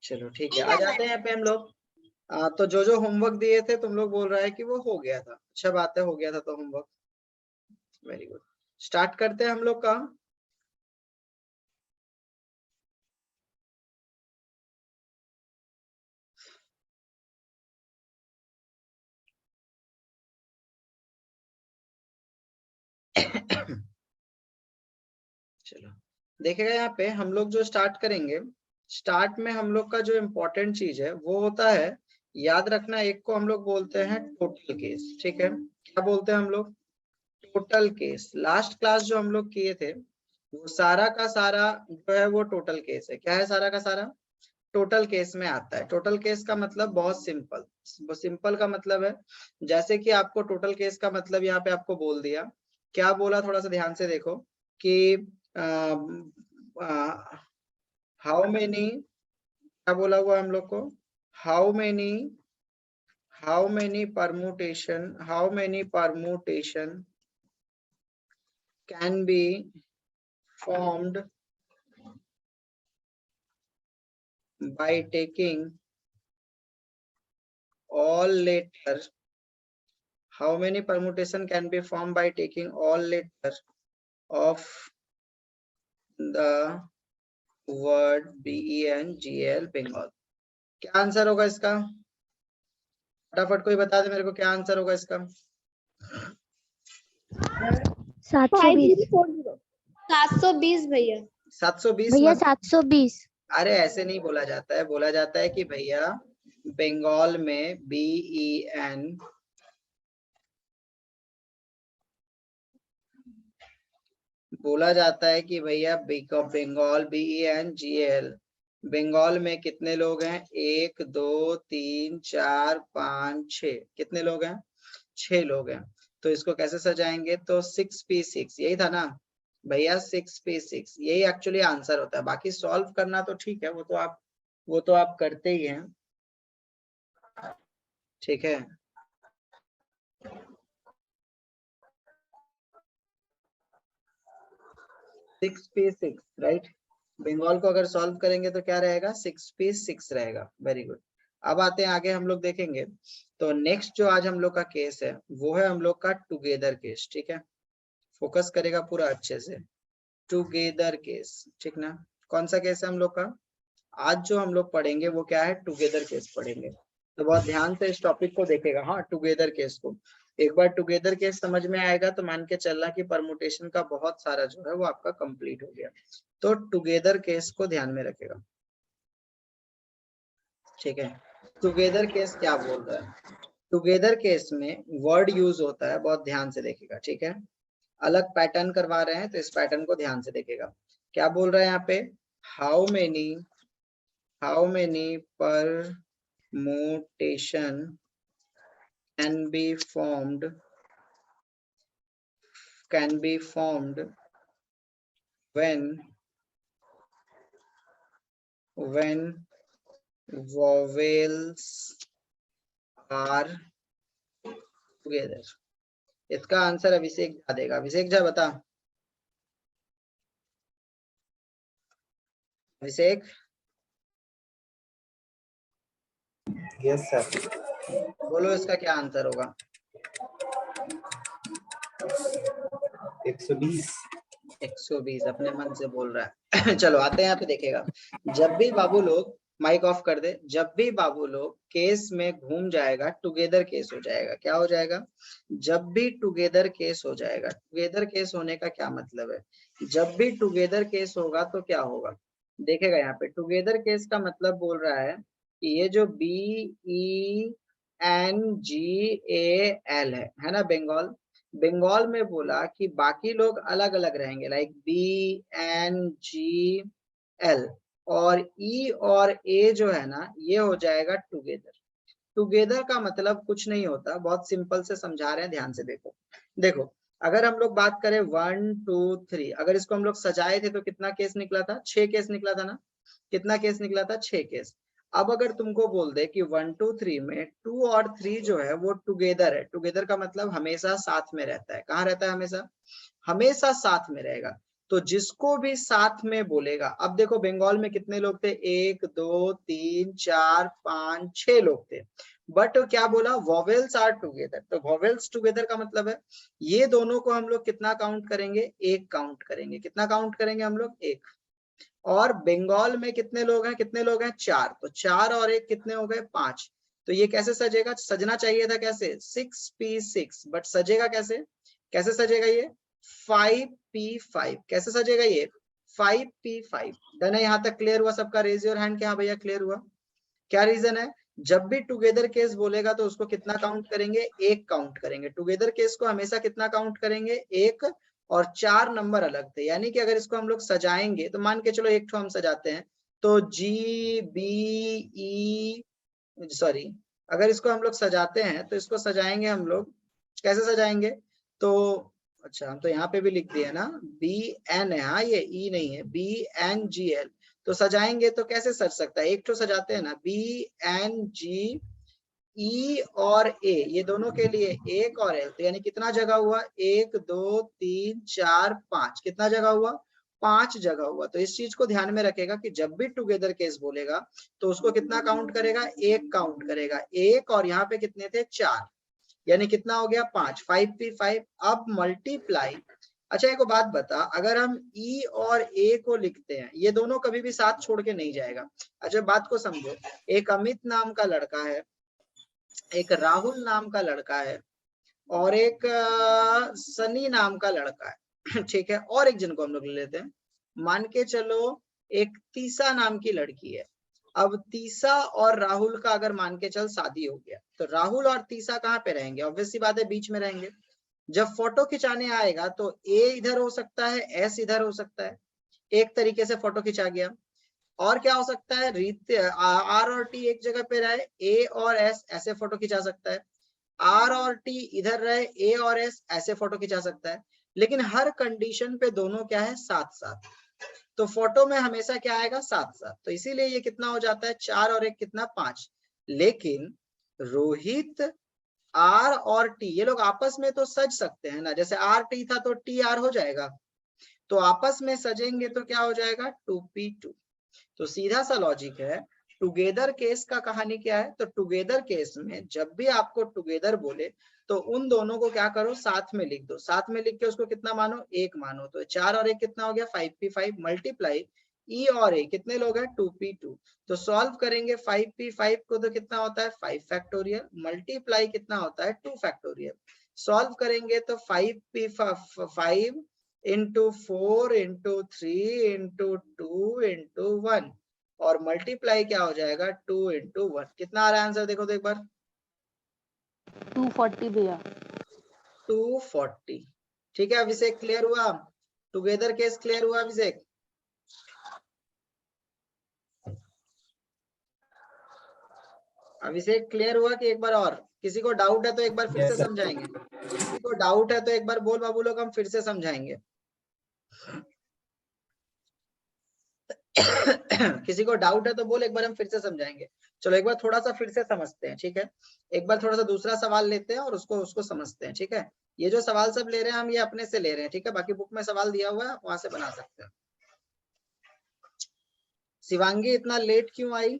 चलो ठीक है, आ जाते हैं यहाँ पे हम लोग। तो जो होमवर्क दिए थे तुम लोग बोल रहा है कि वो हो गया था। अच्छा बात है, हो गया था तो होमवर्क, वेरी गुड। स्टार्ट करते हैं हम लोग काम। चलो देखिएगा, यहाँ पे हम लोग जो स्टार्ट करेंगे, स्टार्ट में हम लोग का जो इम्पोर्टेंट चीज है वो होता है, याद रखना, एक को हम लोग बोलते हैं टोटल केस। ठीक है, क्या बोलते हैं हम लोग? Total case. लास्ट क्लास जो हम लोग किए थे वो सारा का सारा जो है वो टोटल केस है। क्या है? सारा का सारा टोटल केस में आता है। टोटल केस का मतलब बहुत सिंपल, सिंपल का मतलब है, जैसे कि आपको टोटल केस का मतलब यहाँ पे आपको बोल दिया। क्या बोला, थोड़ा सा ध्यान से देखो कि हाउ मेनी, क्या बोला हुआ हम लोग को? How many permutation can B formed by taking all letter. How many permutation can be formed by taking all letter of the word BENGL Bengal? क्या आंसर होगा इसका? फटाफट कोई बता दे मेरे को, क्या आंसर होगा इसका? 720 भैया। 720 भैया 720। अरे ऐसे नहीं बोला जाता है, बोला जाता है कि भैया बंगाल में BEN, बोला जाता है कि भैया बंगाल BENGL, बंगाल में कितने लोग हैं? 1 2 3 4 5 6, कितने लोग हैं? 6 लोग हैं। तो इसको कैसे सजाएंगे? तो 6P6, यही था ना भैया, 6P6 यही एक्चुअली आंसर होता है। बाकी सॉल्व करना तो ठीक है, वो तो आप करते ही हैं। ठीक है, six P six, right. Bengal को अगर सॉल्व करेंगे तो क्या रहेगा? 6P6 रहेगा। Very good. अब आते हैं आगे, हम लोग देखेंगे। तो नेक्स्ट जो आज हम लोग का केस है वो है हम लोग का टुगेदर केस। ठीक है, फोकस करेगा पूरा अच्छे से। टुगेदर केस, ठीक ना? कौन सा केस है हम लोग का? आज जो हम लोग पढ़ेंगे वो क्या है? टुगेदर केस पढ़ेंगे। तो बहुत ध्यान से इस टॉपिक को देखेगा। हाँ, टुगेदर केस को एक बार टुगेदर केस समझ में आएगा तो मान के चलना कि परमुटेशन का बहुत सारा जो है वो आपका कंप्लीट हो गया। तो टुगेदर केस को ध्यान में रखेगा। ठीक है, टुगेदर केस क्या बोल रहा है? टुगेदर केस में वर्ड यूज होता है, बहुत ध्यान से देखेगा। ठीक है, अलग पैटर्न करवा रहे हैं तो इस पैटर्न को ध्यान से देखेगा। क्या बोल रहा है यहाँ पे? How many permutation can be formed when vowels are together? इसका आंसर अभिषेक झा देगा। अभिषेक झा बता। अभिषेक। Yes sir. बोलो इसका क्या आंसर होगा? 120। 120 अपने मन से बोल रहा है। चलो आते हैं यहाँ पे, देखेगा। जब भी बाबू लोग, माइक ऑफ कर दे, जब भी बाबू लोग केस में घूम जाएगा टुगेदर केस हो जाएगा। क्या हो जाएगा? जब भी टुगेदर केस हो जाएगा। टुगेदर केस होने का क्या मतलब है? जब भी टुगेदर केस होगा तो क्या होगा? देखेगा यहाँ पे, टुगेदर केस का मतलब बोल रहा है कि ये जो BENGAL है ना, बंगाल, बंगाल में बोला कि बाकी लोग अलग अलग रहेंगे, लाइक BNGL, और E और A जो है ना ये हो जाएगा टुगेदर। टुगेदर का मतलब कुछ नहीं होता, बहुत सिंपल से समझा रहे हैं, ध्यान से देखो। देखो, अगर हम लोग बात करें 1 2 3, अगर इसको हम लोग सजाए थे तो कितना केस निकला था? 6 केस निकला था ना। कितना केस निकला था? 6 केस। अब अगर तुमको बोल दे कि 1 2 3 में 2 और 3 जो है वो टुगेदर है, टुगेदर का मतलब हमेशा साथ में रहता है। कहाँ रहता है? हमेशा, हमेशा साथ में रहेगा। तो जिसको भी साथ में बोलेगा, अब देखो बंगाल में कितने लोग थे? 1 2 3 4 5 6 लोग थे, बट क्या बोला? Vowels are together. तो वॉवेल्स टुगेदर का मतलब है ये दोनों को हम लोग कितना काउंट करेंगे? एक काउंट करेंगे। कितना काउंट करेंगे हम लोग? एक। और बंगाल में कितने लोग हैं? कितने लोग हैं? 4। तो 4 और 1 कितने हो गए? 5। तो ये कैसे सजेगा? सजना चाहिए था कैसे? 6p6, बट सजेगा कैसे? कैसे सजेगा ये? 5p5। कैसे सजेगा ये? 5p5। डन है? यहां तक क्लियर हुआ सबका? रेज योर हैंड कि हाँ भैया क्लियर हुआ। क्या रीजन है? जब भी टुगेदर केस बोलेगा तो उसको कितना काउंट करेंगे? एक काउंट करेंगे। टुगेदर केस को हमेशा कितना काउंट करेंगे? एक। और 4 नंबर अलग थे, यानी कि अगर इसको हम लोग सजाएंगे तो मान के चलो एक ठो हम सजाते हैं, तो जी बी ई, सॉरी, अगर इसको हम लोग सजाते हैं तो इसको सजाएंगे हम लोग, कैसे सजाएंगे? तो अच्छा, हम तो यहाँ पे भी लिख दिए ना, बी एन है, हाँ ये ई नहीं है, बी एन जी एल। तो सजाएंगे तो कैसे सज सकता है? एक तो सजाते हैं ना, बी एन जी ई और ए, ये दोनों के लिए एक और एल, तो यानी कितना जगह हुआ? 1 2 3 4 5। कितना जगह हुआ? 5 जगह हुआ। तो इस चीज को ध्यान में रखेगा कि जब भी टुगेदर केस बोलेगा तो उसको कितना काउंट करेगा? एक काउंट करेगा। एक, और यहाँ पे कितने थे? 4, यानी कितना हो गया? 5। 5p5। अब मल्टीप्लाई। अच्छा एक बात बता, अगर हम ई और ए को लिखते हैं, ये दोनों कभी भी साथ छोड़ के नहीं जाएगा। अच्छा बात को समझो, एक अमित नाम का लड़का है, एक राहुल नाम का लड़का है, और एक सनी नाम का लड़का है ठीक है, और एक जन को हम लोग ले लेते हैं, मान के चलो एक तीसा नाम की लड़की है। अब तीसा और राहुल का अगर मान के चल शादी हो गया, तो राहुल और तीसा कहाँ पे रहेंगे? ऑब्वियस सी बात है, बीच में रहेंगे। जब फोटो खिंचाने आएगा तो ए इधर हो सकता है, एस इधर हो सकता है, एक तरीके से फोटो खिंचा गया। और क्या हो सकता है? आर और टी एक जगह पे रहे, ए और एस ऐसे फोटो खिंचा सकता है। आर और टी इधर रहे, ए और एस ऐसे फोटो खिंचा सकता है। लेकिन हर कंडीशन पे दोनों क्या है? साथ साथ। तो फोटो में हमेशा क्या आएगा? साथ साथ। तो इसीलिए ये कितना हो जाता है? 4 और 1 कितना? 5। लेकिन रोहित, आर और टी, ये लोग आपस में तो सज सकते हैं ना, जैसे आर टी था तो टी आर हो जाएगा, तो आपस में सजेंगे तो क्या हो जाएगा? 2p2। तो सीधा सा लॉजिक है। टुगेदर केस का कहानी क्या है? तो टुगेदर केस में जब भी आपको टुगेदर बोले तो उन दोनों को क्या करो? साथ में लिख दो। साथ में लिख के उसको कितना मानो? एक मानो। तो 4 और 1 कितना हो गया? 5p5 मल्टीप्लाई ई और ए, कितने लोग हैं? 2p2। तो सॉल्व करेंगे 5p5 को तो कितना होता है? 5 फैक्टोरियल, मल्टीप्लाई कितना होता है? 2 फैक्टोरियल। सॉल्व करेंगे तो 5p5 into 4 into 3 into 2 into 1, और मल्टीप्लाई क्या हो जाएगा? 2 इंटू 1। कितना आ रहा है आंसर? देखो तो एक बार। 240 भैया। 240। ठीक है अभिषेक, क्लियर हुआ? टुगेदर केस क्लियर हुआ अभिषेक? अभिषेक क्लियर हुआ कि एक बार और? किसी को डाउट है तो एक बार फिर से Yes, sir. समझाएंगे। किसी को डाउट है तो एक बार बोल बाबू लोग, हम फिर से समझाएंगे किसी को डाउट है तो बोल, एक बार हम फिर से समझाएंगे। चलो एक बार थोड़ा सा फिर से समझते हैं, ठीक है? एक बार थोड़ा सा दूसरा सवाल लेते हैं और उसको समझते हैं, ठीक है? ये जो सवाल सब ले रहे हैं हम, ये अपने से ले रहे हैं, ठीक है? बाकी बुक में सवाल दिया हुआ है, आप वहां से बना सकते हैं। शिवांगी इतना लेट क्यों आई?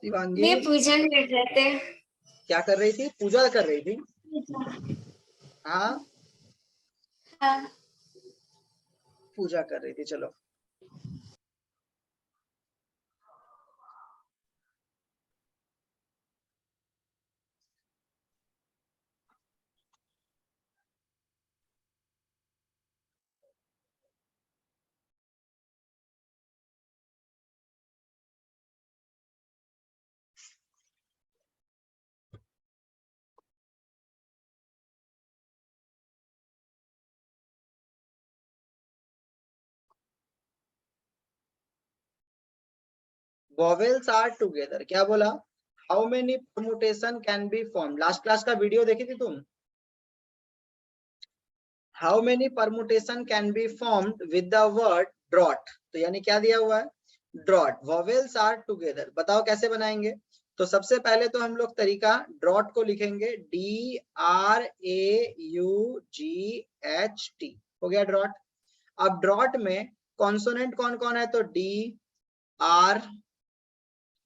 शिवांगी मैं पूजा कर रहे थे। क्या कर रही थी? पूजा कर रही थी? हाँ हाँ। पूजा कर रही थी, चलो। वॉवेल्स आर टुगेदर, क्या बोला? How many permutation can be form? Last class का वीडियो देखी थी तुम? How many permutation can be formed with the word drought, तो यानी क्या दिया हुआ है, ड्रॉट, वॉवेल्स आर टुगेदर। बताओ कैसे बनाएंगे। तो सबसे पहले तो हम लोग तरीका ड्रॉट को लिखेंगे DRAUGHT, हो गया ड्रॉट। अब ड्रॉट में कॉन्सोनेंट कौन कौन है, तो डी आर,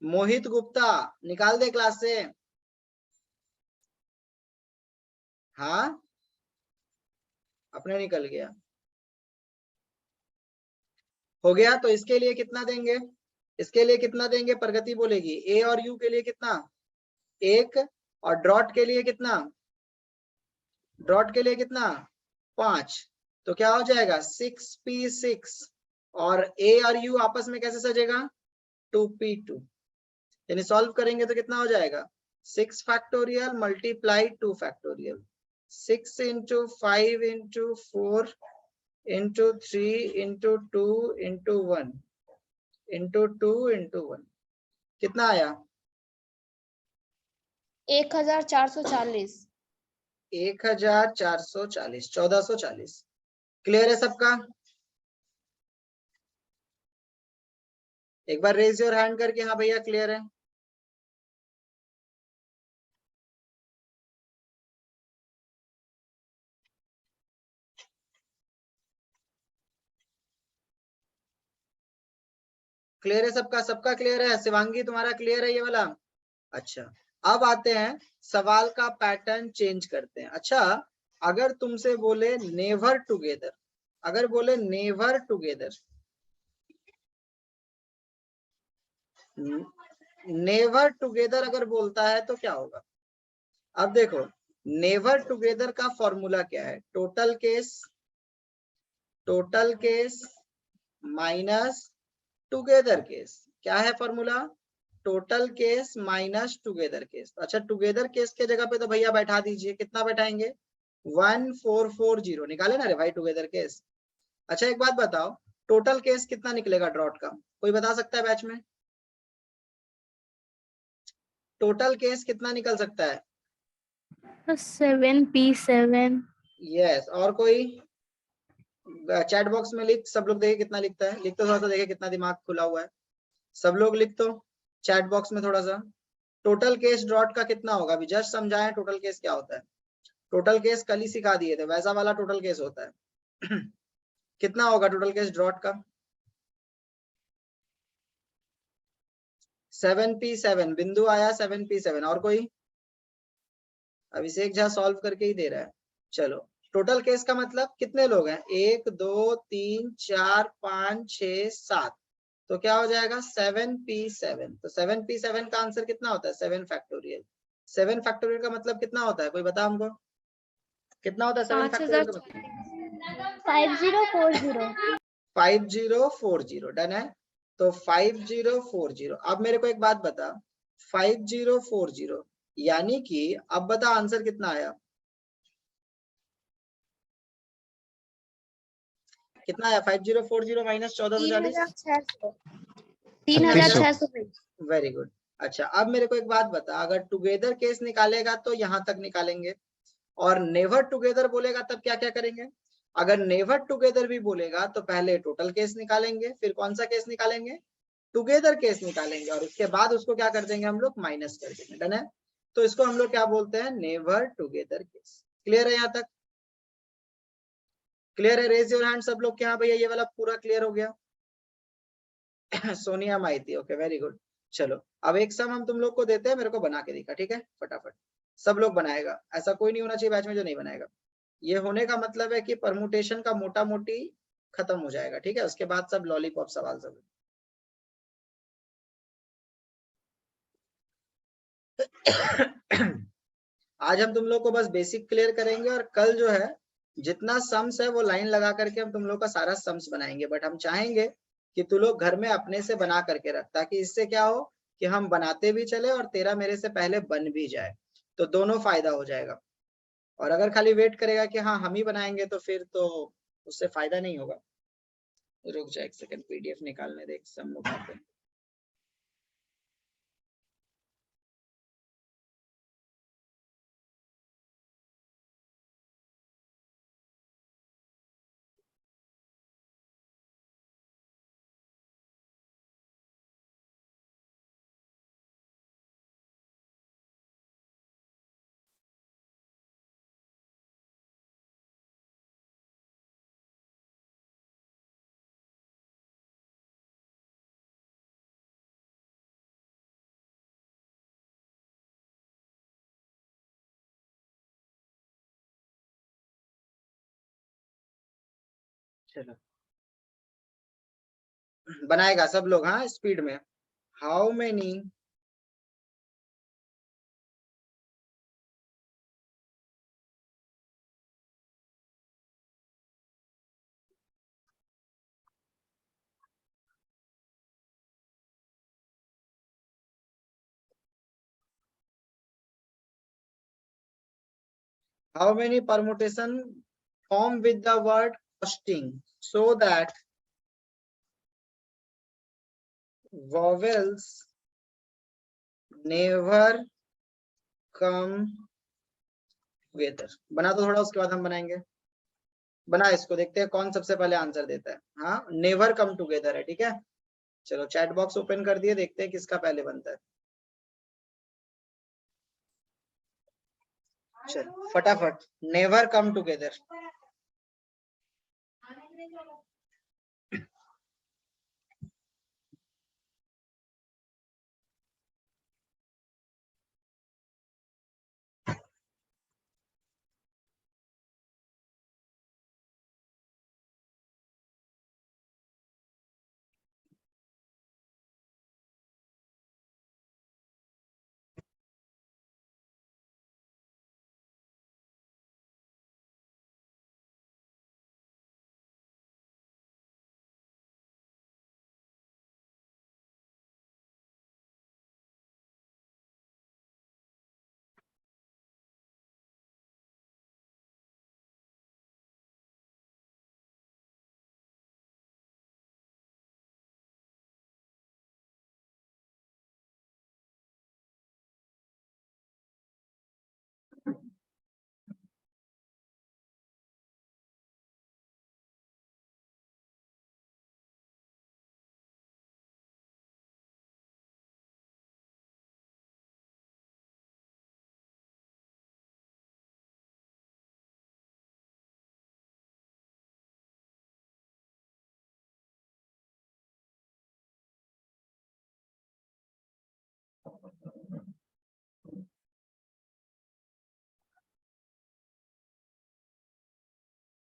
मोहित गुप्ता निकाल दे क्लास से। हाँ अपने निकल गया, हो गया। तो इसके लिए कितना देंगे, इसके लिए कितना देंगे, प्रगति बोलेगी। ए और यू के लिए कितना, 1, और ड्रॉट के लिए कितना, ड्रॉट के लिए कितना, 5। तो क्या हो जाएगा 6p6, और ए और यू आपस में कैसे सजेगा, 2p2। यानी सॉल्व करेंगे तो कितना हो जाएगा, 6 factorial multiply 2 factorial, 6 into 5 into 4 into 3 into 2 into 1 into 2 into 1, कितना आया, 1440। 1440, 1440। क्लियर है सबका। एक बार रेज योर हैंड करके हाँ भैया क्लियर है। क्लियर है सबका, सबका क्लियर है। शिवांगी तुम्हारा क्लियर है ये वाला। अच्छा अब आते हैं सवाल का पैटर्न चेंज करते हैं। अच्छा अगर तुमसे बोले नेवर टुगेदर, अगर बोले नेवर टुगेदर, नेवर टुगेदर अगर बोलता है तो क्या होगा। अब देखो नेवर टुगेदर का फॉर्मूला क्या है, total case, total case minus together case. क्या है formula, total case minus together case. अच्छा टुगेदर केस के जगह पे तो भैया बैठा दीजिए, कितना बैठाएंगे, 1440 निकाले ना रे भाई टुगेदर केस। अच्छा एक बात बताओ, टोटल केस कितना निकलेगा ड्रॉट का, कोई बता सकता है बैच में, टोटल केस कितना निकल सकता है, 7p7। यस। और कोई चैट बॉक्स में लिख, सब लोग देखे कितना लिखता है, लिख तो थोड़ा सा देखे कितना दिमाग खुला हुआ है, सब लोग लिख तो चैट बॉक्स में थोड़ा सा। टोटल केस ड्रॉट का कितना होगा, अभी जस्ट समझाएं टोटल केस क्या होता है। टोटल केस कल ही सिखा दिए थे, वैसा वाला टोटल केस होता है। कितना होगा टोटल केस ड्रॉट का, 7p7, बिंदु आया 7p7। और कोई, अभिषेक झा सॉल्व करके ही दे रहा है। चलो टोटल केस का मतलब कितने लोग हैं, 1 2 3 4 5 6 7, तो क्या हो जाएगा 7p7। तो 7p7 का आंसर कितना होता है, 7 फैक्टोरियल। 7 फैक्टोरियल का मतलब कितना होता है, कोई बता हमको, कितना होता है 7 फैक्टोरियल का मतलब, 5040। 5040, डन है। तो 5040, अब मेरे को एक बात बता, 5040 यानी कि अब बता आंसर कितना आया, कितना आया, 5040 माइनस 1440, 3620। Very good. अच्छा अब मेरे को एक बात बता, अगर टुगेदर केस निकालेगा तो यहां तक निकालेंगे, और नेवर टुगेदर बोलेगा तब क्या क्या करेंगे। अगर नेवर टुगेदर भी बोलेगा तो पहले टोटल केस निकालेंगे, फिर कौन सा केस निकालेंगे, टुगेदर केस निकालेंगे, और उसके बाद उसको क्या कर देंगे हम लोग, माइनस कर देंगे, डन है। तो इसको हम लोग क्या बोलते हैं, नेवर टुगेदर केस। क्लियर है यहाँ तक, क्लियर है, रेज योर हैंड सब लोग के, हाँ भैया ये वाला पूरा क्लियर हो गया। सोनिया माइती, ओके वेरी गुड। चलो अब एक सम हम तुम लोग को देते हैं, मेरे को बना के दिखा, ठीक है फटाफट, सब लोग बनाएगा, ऐसा कोई नहीं होना चाहिए बैच में जो नहीं बनाएगा। ये होने का मतलब है कि परमुटेशन का मोटा मोटी खत्म हो जाएगा, ठीक है, उसके बाद सब लॉलीपॉप सवाल सब। आज हम तुम लोग को बस बेसिक क्लियर करेंगे, और कल जो है जितना सम्स है वो लाइन लगा करके हम तुम लोग का सारा सम्स बनाएंगे। बट हम चाहेंगे कि तू लोग घर में अपने से बना करके रख, ताकि इससे क्या हो कि हम बनाते भी चले और तेरा मेरे से पहले बन भी जाए, तो दोनों फायदा हो जाएगा। और अगर खाली वेट करेगा कि हाँ हम ही बनाएंगे तो फिर तो उससे फायदा नहीं होगा। रुक जा एक सेकंड, पीडीएफ निकालने दे, सम उठाते हैं। चलो बनाएगा सब लोग, हाँ स्पीड में। How many how many permutation form with the word costing so that vowels never come together। बना दो थोड़ा, उसके बाद हम बनाएंगे। बना इसको, देखते हैं कौन सबसे पहले आंसर देता है। हाँ नेवर कम टुगेदर है, ठीक है। चलो चैट बॉक्स ओपन कर दिए, देखते हैं किसका पहले बनता है। चलो फटाफट, नेवर कम टुगेदर।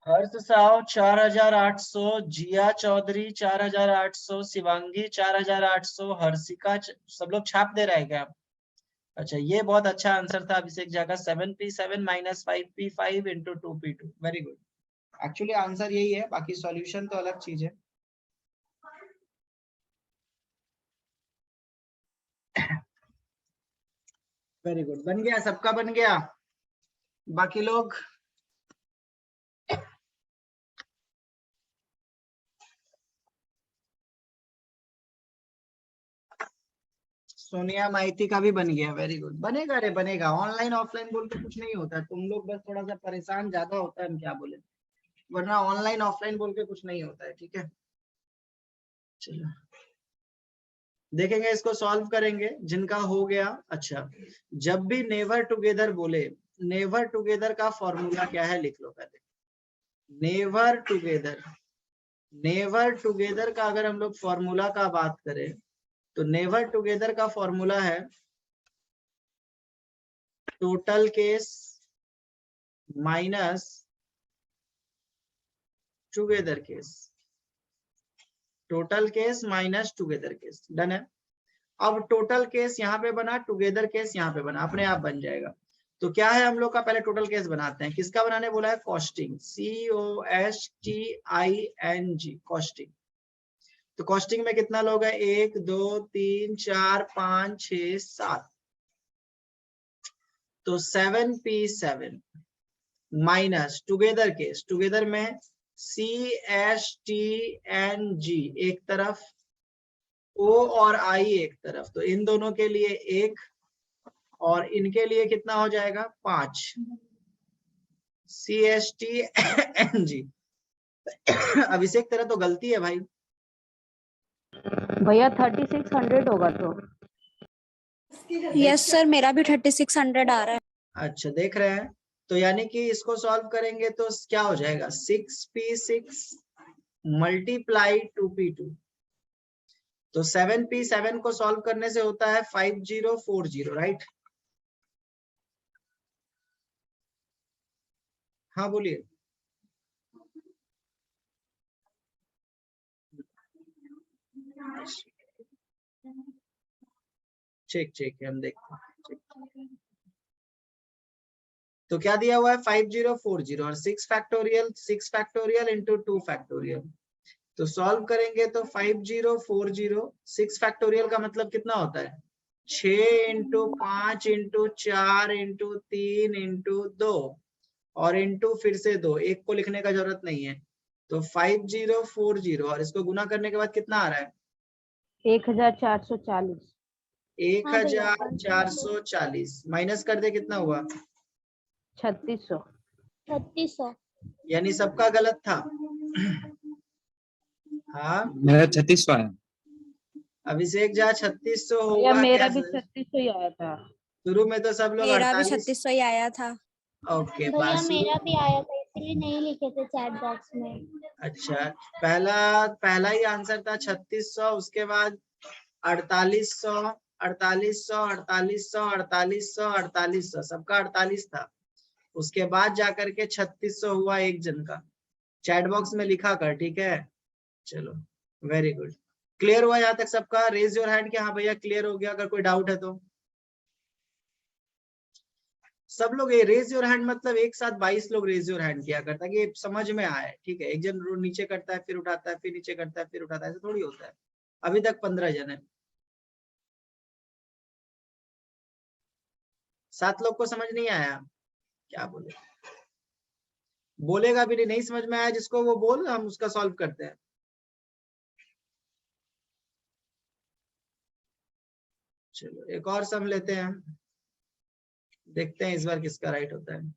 हर्ष साव 4800, जिया चौधरी 4800, शिवांगी 4800, हर्षिका सब लोग छाप दे रहे हैं क्या? अच्छा ये बहुत अच्छा आंसर था अभिषेक झा का। 7p7 minus 5p5 into 2p2। Very good. Actually answer यही है, बाकी सॉल्यूशन तो अलग चीज है। वेरी गुड, बन गया, सबका बन गया। बाकी लोग सोनिया माइती का भी बन गया। वेरी गुड, बनेगा रे बनेगा। ऑनलाइन ऑफलाइन बोल के कुछ नहीं होता है, तुम लोग बस थोड़ा सा परेशान ज्यादा होता है, हम क्या बोले, वरना ऑनलाइन ऑफलाइन बोल के कुछ नहीं होता है, ठीक है। चलो देखेंगे, इसको सॉल्व करेंगे जिनका हो गया। अच्छा जब भी नेवर टुगेदर बोले, नेवर टुगेदर का फॉर्मूला क्या है लिख लो पहले। नेवर टुगेदर, नेवर टुगेदर का अगर हम लोग फॉर्मूला का बात करें तो नेवर टुगेदर का फॉर्मूला है total case minus together case, total case minus together case. Done है। अब टोटल केस यहाँ पे बना, टुगेदर केस यहाँ पे बना, अपने आप बन जाएगा। तो क्या है हम लोग का, पहले टोटल केस बनाते हैं। किसका बनाने बोला है? Costing, COSTING, costing. तो कॉस्टिंग में कितना लोग है? 1 2 3 4 5 6 7। तो 7p7 minus together case, together में CSTNG एक तरफ, O और I एक तरफ, तो इन दोनों के लिए 1 और इनके लिए कितना हो जाएगा? 5। CSTNG। अभिषेक तेरा तो गलती है भाई भैया 3600 होगा तो। यस सर, मेरा भी 3600 आ रहा है। अच्छा देख रहे हैं, तो यानी कि इसको सॉल्व करेंगे तो क्या हो जाएगा? 6p6 multiply 2p2। तो 7p7 को सॉल्व करने से होता है 5040, राइट? हाँ बोलिए। ठीक ठीक है, हम देखते हैं। ठीक। तो क्या दिया हुआ है 5040 और 6 फैक्टोरियल इंटू 2 फैक्टोरियल। तो सॉल्व करेंगे तो 5040 6 फैक्टोरियल का मतलब कितना होता है 6 इंटू 5 इंटू 4 इंटू 3 इंटू 2 और इंटू फिर से 2, एक को लिखने का जरूरत नहीं है। तो 5040 और इसको गुना करने के बाद कितना आ रहा है 1440। 1440 माइनस कर दे कितना हुआ 3600। 3600। यानी सबका गलत था। हाँ मेरा 3600 है। अभिषेक जहाँ 3600 भैया होगा मेरा भी कैसे 3600 ही आया था। शुरू में तो सब लोग मेरा भी 48। 3600 ही आया था। ओके भैया बात शुरू। मेरा भी आया था, इसलिए नहीं लिखे थे चैट बॉक्स में। अच्छा पहला ही आंसर था 3600, उसके बाद 4800 4800 4800 4800 4800 सबका 48 था। उसके बाद जाकर के 3600 हुआ एक जन का। चैट बॉक्स में लिखा कर, ठीक है। चलो वेरी गुड, क्लियर हुआ यहाँ तक सबका। रेज योर हैंड कि हाँ भैया क्लियर हो गया, अगर कोई डाउट है तो। सब लोग ये रेज योर हैंड मतलब एक साथ 22 लोग रेज योर हैंड किया करता है कि समझ में आए, ठीक है। एक जन नीचे करता है फिर उठाता है, फिर नीचे करता है फिर उठाता है, ऐसा थोड़ी होता है। अभी तक 15 जन है। 7 लोग को समझ नहीं आया, क्या बोले, बोलेगा भी नहीं, नहीं समझ में आया जिसको वो बोल, हम उसका सॉल्व करते हैं। चलो एक और सम लेते हैं, देखते हैं इस बार किसका राइट होता है।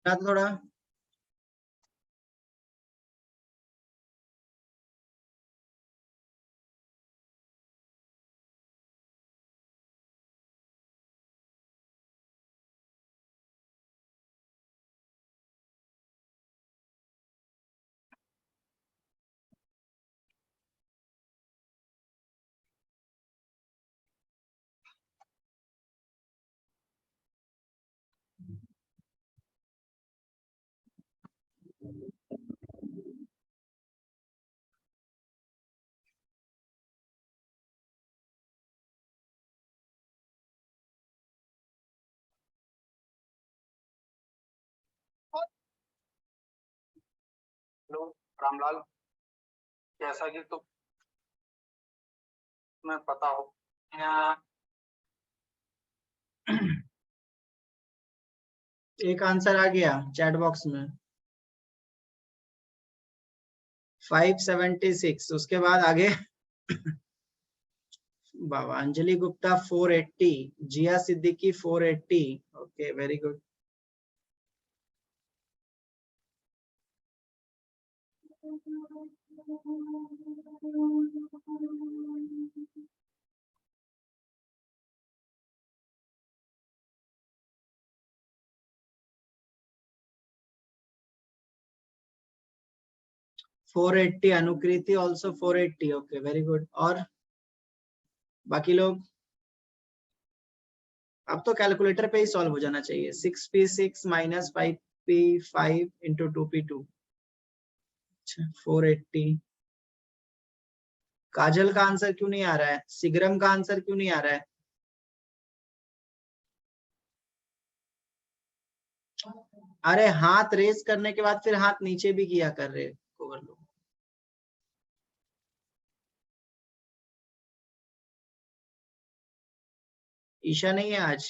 थोड़ा हेलो रामलाल, जैसा कि तो मैं पता हो एक आंसर आ गया चैट बॉक्स में 576। उसके बाद आगे बाबा Anjali Gupta 480, Jiya Siddiqui 480। Okay very good. Four 480 Anukriti also 480। Okay very good. और बाकी लोग अब तो कैलकुलेटर पे ही सॉल्व हो जाना चाहिए। 6p6 minus 5p5 into 2p2। 480। काजल का आंसर क्यों नहीं आ रहा है, सिगरम का आंसर क्यों नहीं आ रहा है? अरे हाथ रेस करने के बाद फिर हाथ नीचे भी किया कर रहे हो लोग। ईशा नहीं है आज।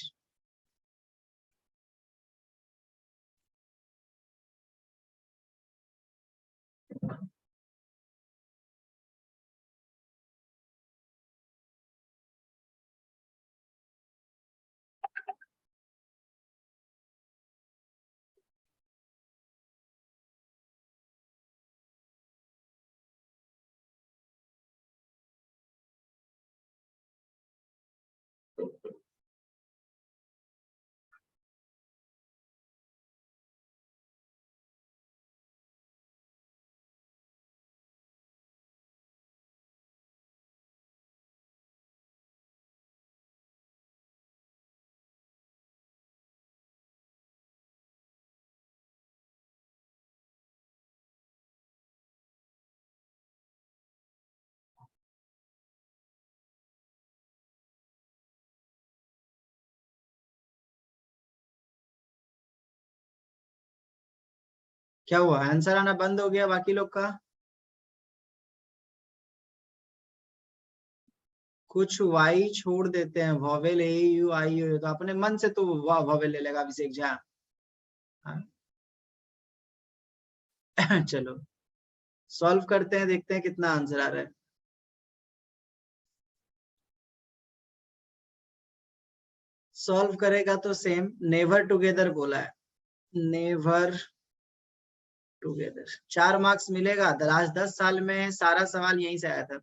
क्या हुआ, आंसर आना बंद हो गया बाकी लोग का? कुछ वाई छोड़ देते हैं, vowel A you I you, तो अपने मन से तो वॉवेल ले लेगा अभिषेक झा। हाँ। चलो सॉल्व करते हैं, देखते हैं कितना आंसर आ रहा है। सॉल्व करेगा तो सेम, नेवर टुगेदर बोला है, नेवर टुगेदर। 4 मार्क्स मिलेगा। लास्ट 10 साल में सारा सवाल यहीं से आया था।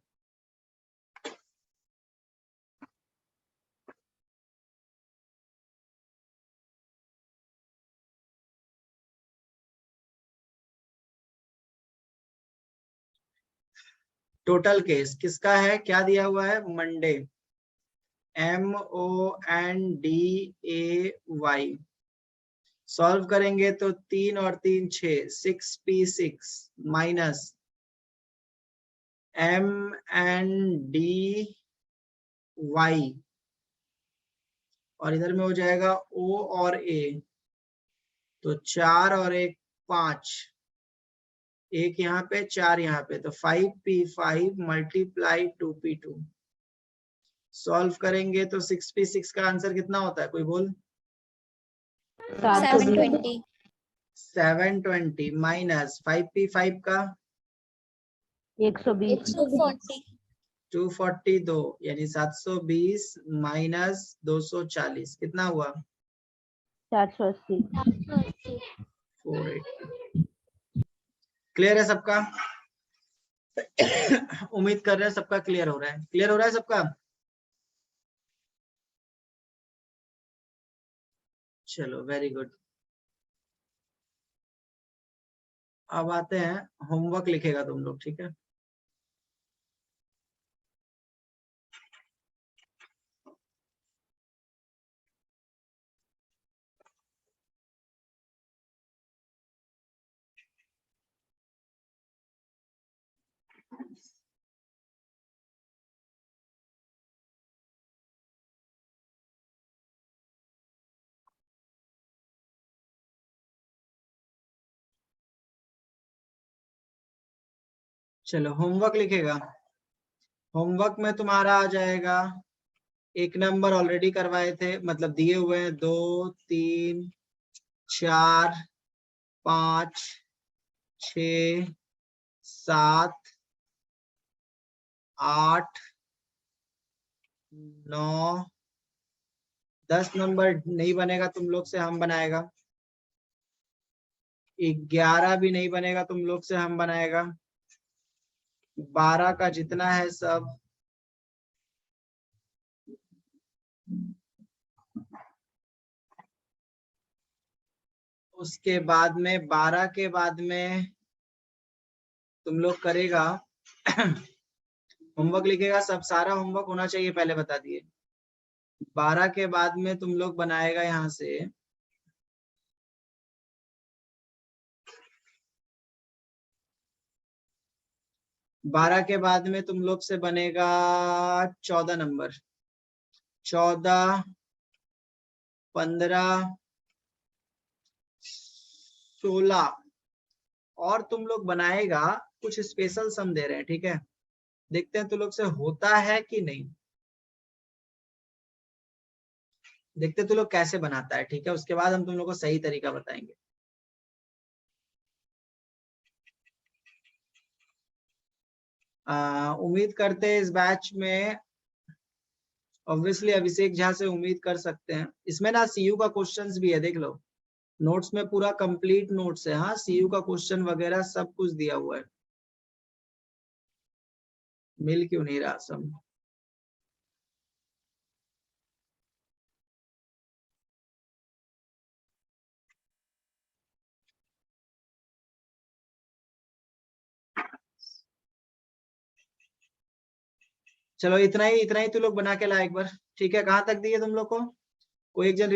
टोटल केस किसका है, क्या दिया हुआ है, मंडे, MONDAY। सॉल्व करेंगे तो 3 और 3 6, 6P6 माइनस MNDY, और इधर में हो जाएगा O और A, तो 4 और 1 5, एक यहाँ पे 4 यहाँ पे, तो 5P5 मल्टीप्लाई 2P2। सॉल्व करेंगे तो 6P6 का आंसर कितना होता है, कोई बोल? 720 720 माइनस 5P5 का 120 242, यानी 720 माइनस 240 कितना हुआ, 480। 480। क्लियर है सबका? उम्मीद कर रहे हैं सबका क्लियर हो रहा है, क्लियर हो रहा है सबका? चलो वेरी गुड। अब आते हैं, होमवर्क लिखेगा तुम लोग, ठीक है? चलो होमवर्क लिखेगा। होमवर्क में तुम्हारा आ जाएगा, 1 नंबर ऑलरेडी करवाए थे, मतलब दिए हुए हैं 2 3 4 5 6 7 8 9 10 नंबर नहीं बनेगा तुम लोग से, हम बनाएगा। 11 भी नहीं बनेगा तुम लोग से, हम बनाएगा। 12 का जितना है सब, उसके बाद में 12 के बाद में तुम लोग करेगा होमवर्क लिखेगा, सब सारा होमवर्क होना चाहिए पहले बता दिए। 12 के बाद में तुम लोग बनाएगा यहाँ से 12 के बाद में तुम लोग से बनेगा 14 नंबर, 14 15 16, और तुम लोग बनाएगा कुछ स्पेशल सम दे रहे हैं, ठीक है? देखते हैं तुम लोग से होता है कि नहीं, देखते तुम लोग कैसे बनाता है, ठीक है? उसके बाद हम तुम लोग को सही तरीका बताएंगे। उम्मीद करते हैं इस बैच में, ऑब्वियसली अभिषेक झा से उम्मीद कर सकते हैं। इसमें ना सीयू का क्वेश्चंस भी है, देख लो नोट्स में, पूरा कंप्लीट नोट्स है। हाँ, सीयू का क्वेश्चन वगैरह सब कुछ दिया हुआ है। मिल क्यों नहीं रहा सब? चलो इतना ही तुम लोग बना के लाए एक बार, ठीक है? कहाँ तक दिए तुम लोग को? कोई एक जन